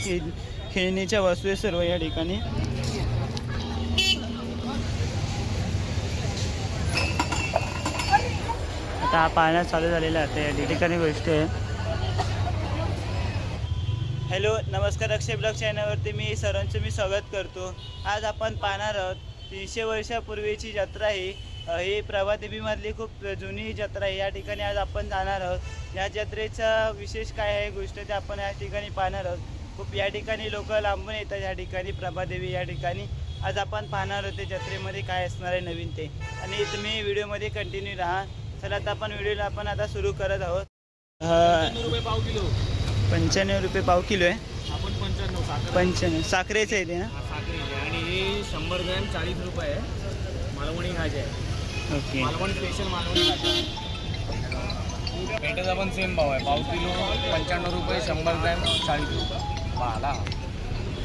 खेळणीच्या वस्तू आहे सर्व या ठिकाणी. आता हा पाहण्यात चालू झालेला आहे या ठिकाणी गोष्ट आहे. हॅलो नमस्कार, अक्षय ब्लॉग चॅनलवरती मी सर्वांचं स्वागत करतो. आज आपण पाहणार आहोत 300 वर्षापूर्वीची जत्रा ही प्रभादेवीमधली खूप जुनी जत्रा आहे. या ठिकाणी आज आपण जाणार आहोत. या जत्रेचा विशेष काय आहे गोष्ट ते आपण या ठिकाणी पाहणार आहोत. खूप या ठिकाणी लोक लांबून येतात या ठिकाणी प्रभादेवी या ठिकाणी. आज आपण पाहणार आहोत ते जत्रेमध्ये काय असणार आहे नवीन ते, आणि तुम्ही व्हिडिओमध्ये कंटिन्यू राहा. चला आता आपण व्हिडिओला आता सुरू करत आहोत. 95 रुपये पाव किलो आहे. आपण 95 साखरेचं आहे ते ना. आणि हे 100 ग्रॅम 40 रुपये आहे. मालवणी खाजे आहे. ओके. मालवण स्पेशल मालवणी खाजे. पेट्याचा पण सेम भाव आहे. पाव किलो 95 रुपये, 100 ग्रॅम 40 रुपये बाला.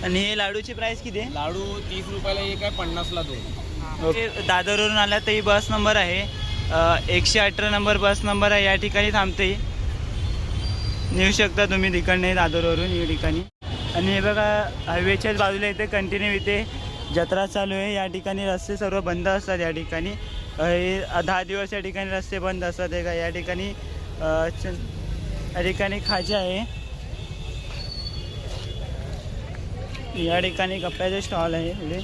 आणि हे लाडूची प्राईस किती आहे? लाडू 30 रुपयाला एक आहे, 50ला 2. ओके. दादरवरून आला तर ही बस नंबर आहे 118 नंबर बस नंबर आहे. या ठिकाणी थांबते, नेऊ शकता तुम्ही तिकडने दादरवरून या ठिकाणी. आणि हे बघा हायवेच्याच बाजूला इथे कंटिन्यू इथे जत्रा चालू आहे. या ठिकाणी रस्ते सर्व बंद असतात. या ठिकाणी 10 दिवस या ठिकाणी रस्ते बंद असतात. हे का या ठिकाणी खाजा आहे. या ठिकाणी कपड्याचे स्टॉल आहे इथे.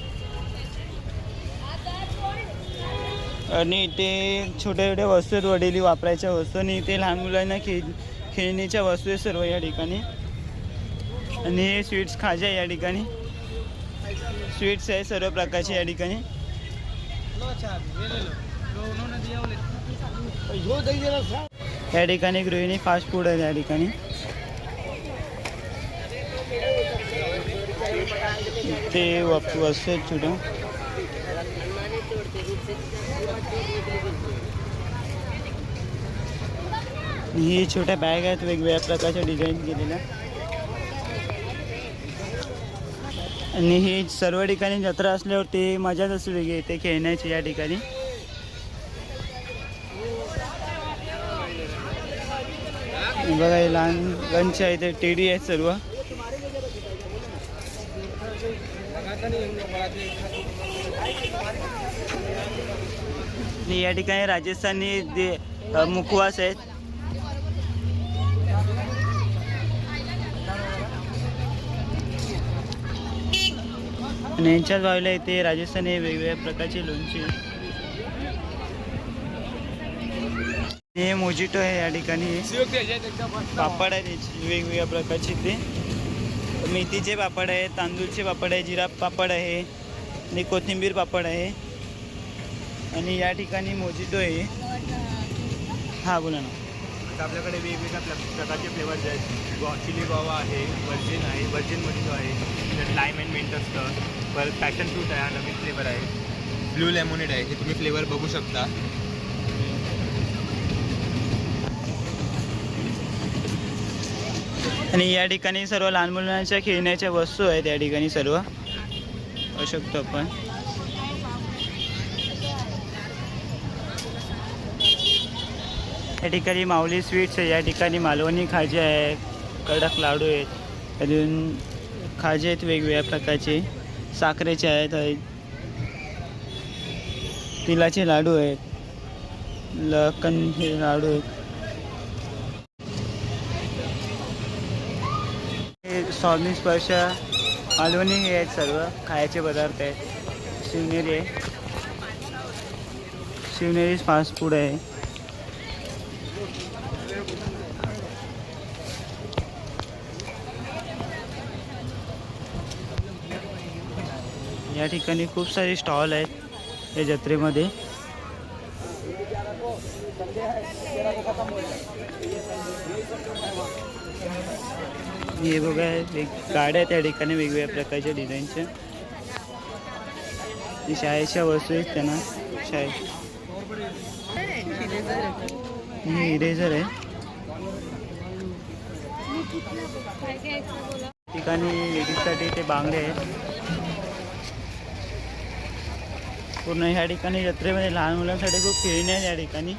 आणि इथे छोट्या छोट्या वस्तू आहेत, वडिली वापरायच्या वस्तू. आणि इथे लहान मुलांना खेळणीच्या वस्तू आहे सर्व या ठिकाणी. आणि हे स्वीट्स खाजा आहे या ठिकाणी. स्वीट्स आहे सर्व प्रकारचे या ठिकाणी. या ठिकाणी गृहिणी फास्ट फूड आहे या ठिकाणी. ते वस्तू आहेत छोट्या. ही छोट्या बॅग आहेत वेगवेगळ्या प्रकारच्या डिझाईन केलेल्या. आणि ही सर्व ठिकाणी जत्रा असल्यावर ते मजाच असते वेगळी येते खेळण्याची या ठिकाणी. बघा हे लहान गंच आहे ते टेडी आहेत सर्व. आणि या ठिकाणी राजस्थानी जे मुखवास आहेत. आणि यांच्याच बाजूला इथे राजस्थानी वेगवेगळ्या प्रकारचे लोणचे. हे मोजिटो आहे या ठिकाणी. पापड आहे त्याची वेगवेगळ्या प्रकारचे. ते मेथीचे पापड आहे, तांदूळचे पापड आहे, जिरा पापड आहे आणि कोथिंबीर पापड आहे. आणि या ठिकाणी मोजिटो आहे. हां बोला ना. आपल्याकडे वेगवेगळ्या प्रकारचे फ्लेवर्स आहेत. चिली गुआवा आहे, वर्जिन आहे, वर्जिन मोजिटो आहे, लाईम अँड मिंट असतं. परत पॅशन फ्रूट आहे, हा नवीन फ्लेवर आहे. ब्लू लेमोनेड आहे, हे तुम्ही फ्लेवर बघू शकता. आणि या ठिकाणी सर्व लहान मुलांच्या खेळण्याच्या वस्तू आहेत या ठिकाणी सर्व बघू शकतो आपण. या ठिकाणी माऊली स्वीट्स आहे. या ठिकाणी मालवणी खाजे आहे, कडक लाडू आहेत, अजून खाजे आहेत वेगवेगळ्या प्रकारचे. साखरेचे आहेत, तिलाचे लाडू आहेत, लखनचे लाडू आहेत. हे स्वामी स्पर्श मालवणी हे आहेत सर्व खायचे पदार्थ आहेत. शिवनेरी आहे, शिवनेरी फास्ट फूड आहे. या ठिकाणी खूप सारे स्टॉल आहेत या जत्रेमध्ये. हे बघा गाड्या त्या ठिकाणी वेगवेगळ्या प्रकारच्या डिझाईनच्या. शाळेच्या वस्तू आहेत त्यांना. हे इरेझर आहे. ठिकाणी लेडीजसाठी ते बांगडे आहेत. पूर्ण ह्या ठिकाणी जत्रेमध्ये लहान मुलांसाठी खूप खेळणी आहे या ठिकाणी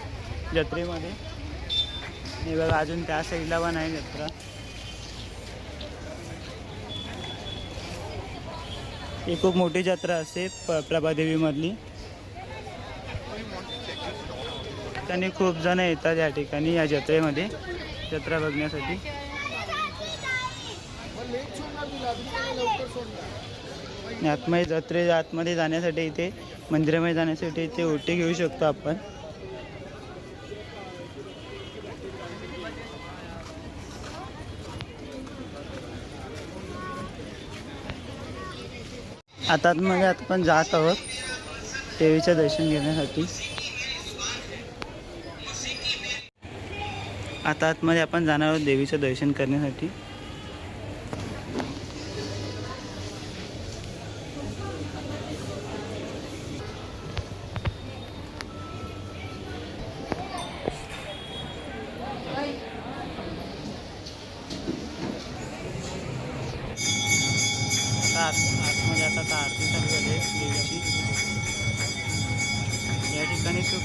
जत्रेमध्ये. हे बघा अजून त्या साईडला पण आहे जत्रा. ही खूप मोठी जत्रा असते प्रभादेवीमधली. त्यांनी खूप जण येतात या ठिकाणी या जत्रेमध्ये जत्रा बघण्यासाठी. आतमध्ये जत्रेच्या आतमध्ये जाण्यासाठी इथे मंदिरामध्ये जाण्यासाठी इथे ओटी घेऊ शकतो आपण. आता आतमध्ये आपण जात आहोत देवीचं दर्शन घेण्यासाठी. आता आतमध्ये आपण जाणार आहोत देवीचं दर्शन करण्यासाठी. आतमध्ये आता आरती चालू झाली देवीची. या ठिकाणी खूप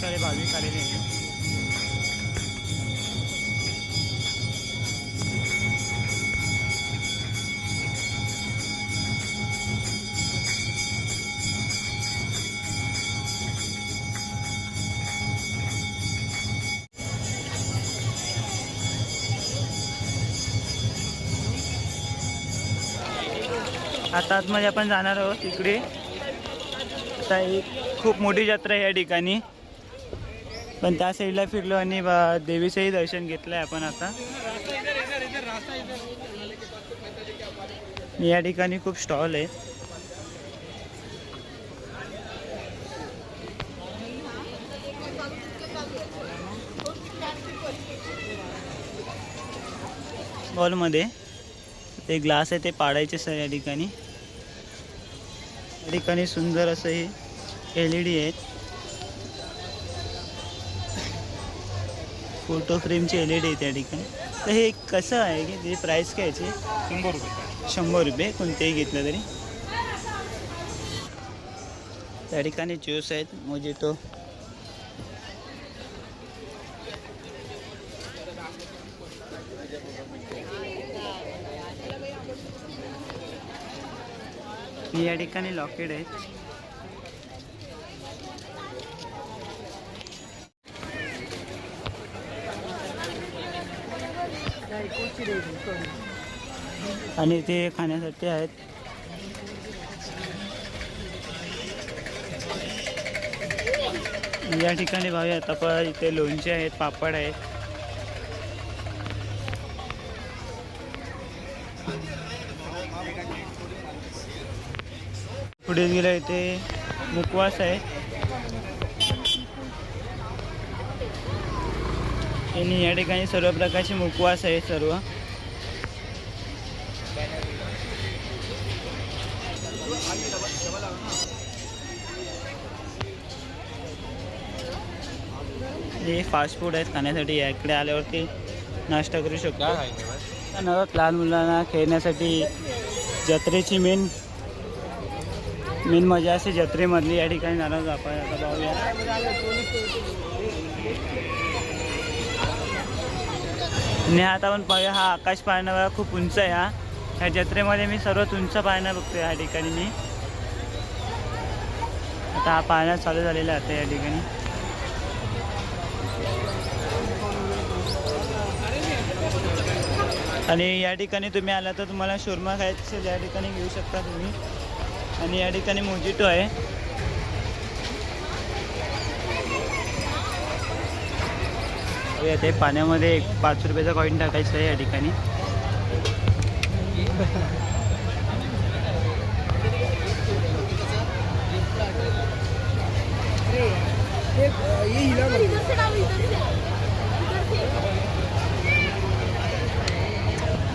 सारे भाविक आलेले आहेत. आता आतमध्ये आपण जाणार आहोत इकडे. आता एक खूप मोठी जत्रा आहे या ठिकाणी, पण त्या साईडला फिरलो आणि देवीचंही दर्शन घेतलं आहे आपण. आता या ठिकाणी खूप स्टॉल आहे. मॉलमध्ये ते ग्लास आहे ते पाडायचे सर या ठिकाणी. या ठिकाणी सुंदर असं हे LED आहेत, फोटो फ्रेमची LED आहे त्या ठिकाणी. तर हे कसं आहे की ते प्राईस काय याची? 100 रुपये. 100 रुपये कोणतेही घेतलं तरी. त्या ठिकाणी ज्यूस आहेत मोजितो. या ठिकाणी लॉकेट आहेत. आणि ते खाण्यासाठी आहेत. या ठिकाणी भावी आता पण इथे लोणचे आहेत, पापड आहेत. पुढे गेलं इथे मुखवास आहे. आणि या ठिकाणी सर्व प्रकारचे मुखवास आहे सर्व. हे फास्ट फूड आहेत खाण्यासाठी. याकडे आल्यावरती नाश्ता करू शकतो. लहान मुलांना खेळण्यासाठी जत्रेची मेन मजा असते जत्रेमधली. या ठिकाणी जाणार आपण. आता पाहूया. आणि आता आपण पाहूया हा आकाश पाळणा खूप उंच आहे. ह्या जत्रेमध्ये मी सर्वात उंच पाळणा बघतो या ठिकाणी मी. आता हा पाळणा चालू झालेला आहे या ठिकाणी. आणि या ठिकाणी तुम्ही आला तर तुम्हाला शोरमा खायचं असेल या ठिकाणी घेऊ शकता तुम्ही. आणि या ठिकाणी मोजिटो आहे. ते पाण्यामध्ये 5 रुपयाचा कॉईन टाकायचं आहे या ठिकाणी.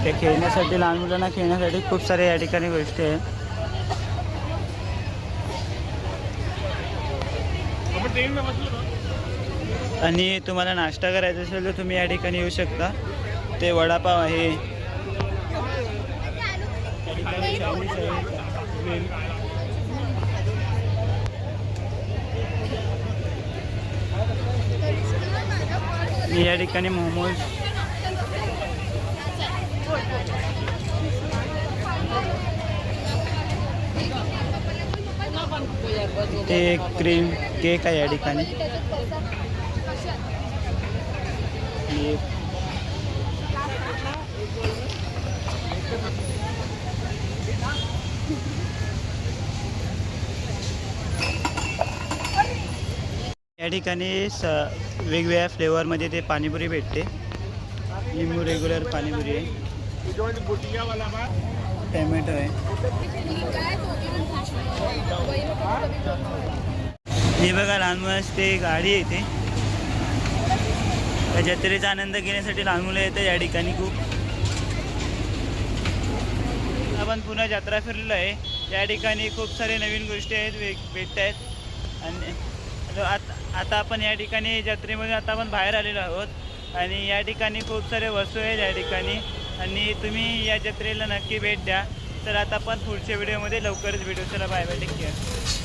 ते खेळण्यासाठी लहान मुलांना खेळण्यासाठी खूप सारे या ठिकाणी गोष्टी आहेत. आणि तुम्हाला नाश्ता करायचा असेल तर तुम्ही या ठिकाणी येऊ शकता. ते वडापाव आहे या ठिकाणी, चायनीज आहे. या ठिकाणी मोमोज. ते क्रीम केक आहे या ठिकाणी. हे या ठिकाणी वेगवेगळ्या फ्लेवरमध्ये ते पाणीपुरी भेटते. लिंबू रेग्युलर पाणीपुरी आहे, टॅमॅटो आहे. हे बघा लहान मुलांची ते गाडी आहे इथे. त्या जत्रेचा आनंद घेण्यासाठी लहान मुलं येतात या ठिकाणी खूप. आपण पुन्हा जत्रा फिरलेलो आहे. या ठिकाणी खूप सारे नवीन गोष्टी आहेत भेटत आहेत. आणि आता आपण या ठिकाणी जत्रेमध्ये आता आपण बाहेर आलेलो आहोत आणि या ठिकाणी खूप सारे वस्तू आहेत या ठिकाणी. आणि तुम्ही या जत्रेला नक्की भेट द्या. तर आता आपण पुढच्या व्हिडिओमध्ये लवकरच भेटू. चला बाय बाय, टेक केअर.